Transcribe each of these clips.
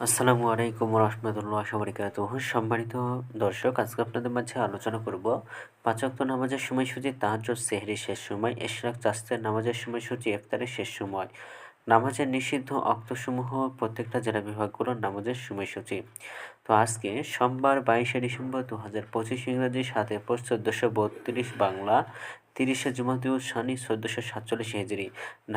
আসসালামু আলাইকুম রহমতুল্লাহ বারাকাতুহ। সম্মানিত দর্শক, আজকে আপনাদের মাঝে আলোচনা করব পাঁচ ওয়াক্ত নামাজের সময়সূচি, তাহাজ্জুদ, সেহরি শেষ সময়, ইশরাক, চাঁদের নামাজের সময়সূচি, ইফতারের শেষ সময়, নামাজের নিষিদ্ধ অক্তসমূহ, প্রত্যেকটা জেলা বিভাগগুলোর নামাজের সময়সূচি। তো আজকে সোমবার 22শে ডিসেম্বর 2025 ইংরাজি, 7 এপ্রিল 1432 বাংলা, 30শে জুমাদিউল সানি 1447 হিজরি।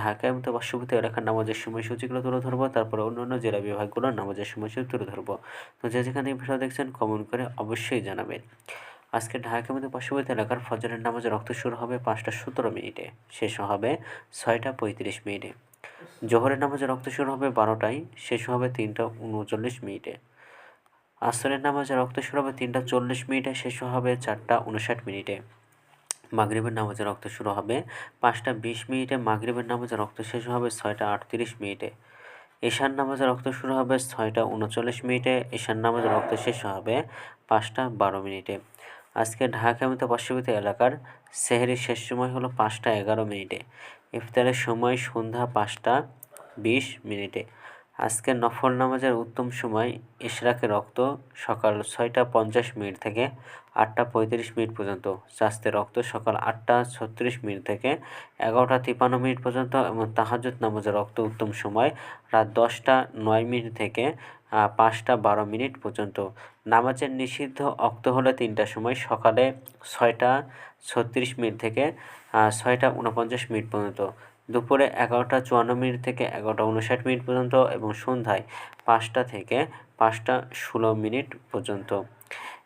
ঢাকা এবং তার পার্শ্ববর্তী এলাকার নামাজের সময়সূচিগুলো তুলে ধরবো, তারপরে অন্যান্য জেলা বিভাগগুলোর নামাজের সময়সূচি তুলে ধরবো। তো যে যেখানে এই ভিডিও দেখছেন কমেন্ট করে অবশ্যই জানাবেন। আজকে ঢাকা এবং তার পার্শ্ববর্তী এলাকার ফজরের নামাজের রক্ত শুরু হবে 5টা 17 মিনিটে, শেষ হবে 6টা 35 মিনিটে। জোহরের নামাজের রক্ত শুরু হবে 12টায়, শেষ হবে 3টা 39 মিনিটে। আসরের নামাজের রক্ত শুরু হবে 3টা 40 মিনিটে, শেষ হবে 4টা 59 মিনিটে। মাগরিবের নামাজের রক্ত শুরু হবে 5টা 20 মিনিটে, মাগরিবের নামাজের রক্ত শেষ হবে 6টা 38 মিনিটে। এশার নামাজের রক্ত শুরু হবে 6টা 39 মিনিটে, এশার নামাজের রক্ত শেষ হবে 5টা 12 মিনিটে। আজকে ঢাকা এবং তার পার্শ্ববর্তী এলাকার সেহরির শেষ সময় হলো 5টা 11 মিনিটে। ইফতারের সময় সন্ধ্যা 5টা 20 মিনিটে। আজকের নফল নামাজের উত্তম সময় ইশরাকের রক্ত সকাল 6টা 50 মিনিট থেকে 8টা 35 মিনিট পর্যন্ত, চাঁদের রক্ত সকাল 8টা 36 মিনিট থেকে 11টা 53 মিনিট পর্যন্ত এবং তাহাজ্জুদ নামাজের রক্ত উত্তম সময় রাত 10টা 9 মিনিট থেকে 5টা 12 মিনিট পর্যন্ত। নামাজের নিষিদ্ধ অক্ত হলো 3টার সময়, সকালে 6টা 36 মিনিট থেকে 6টা 49 মিনিট পর্যন্ত, দুপুরে 11টা 54 মিনিট থেকে 11টা 59 মিনিট পর্যন্ত এবং সন্ধ্যায় 5টা থেকে 5টা 16 মিনিট পর্যন্ত।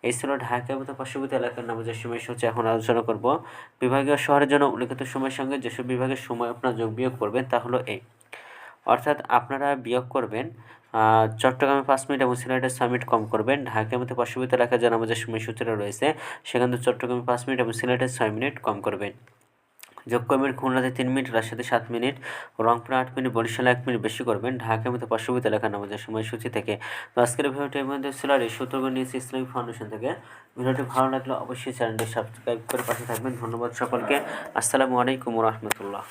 এই ছিল ঢাকা এবং তার পার্শ্ববর্তী এলাকার নামাজের সময়সূচি। এখন আলোচনা করব বিভাগীয় শহরের জন্য উল্লেখিত সময়ের সঙ্গে যেসব বিভাগের সময় আপনারা যোগ বিয়োগ করবেন তা হলো এই। অর্থাৎ আপনারা বিয়োগ করবেন চট্টগ্রামে 5 মিনিট এবং সিলেটে 6 মিনিট কম করবেন। ঢাকার মধ্যে পার্শ্ববর্তী এলাকায় যে নামাজের সময়সূচিটা রয়েছে সেখান থেকে চট্টগ্রামে 5 মিনিট এবং সিলেটে 6 মিনিট কম করবেন। যোগ করবেন খুলনাতে 3 মিনিট, রাজশাহীতে 7 মিনিট, রংপুরে 8 মিনিট, বরিশালে 1 মিনিট বেশি করবেন ঢাকার মধ্যে পার্শ্ববর্তী এলাকার নামাজের সময়সূচি থেকে। তো আজকের ভিডিওটি এর মধ্যে ছিল, আর এই সূত্রগুলো নিয়েছি ইসলামিক ফাউন্ডেশন থেকে। ভিডিওটি ভালো লাগলে অবশ্যই চ্যানেলটি সাবস্ক্রাইব করে পাশে থাকবেন। ধন্যবাদ সকলকে। আসসালামু আলাইকুম রহমতুল্লাহ।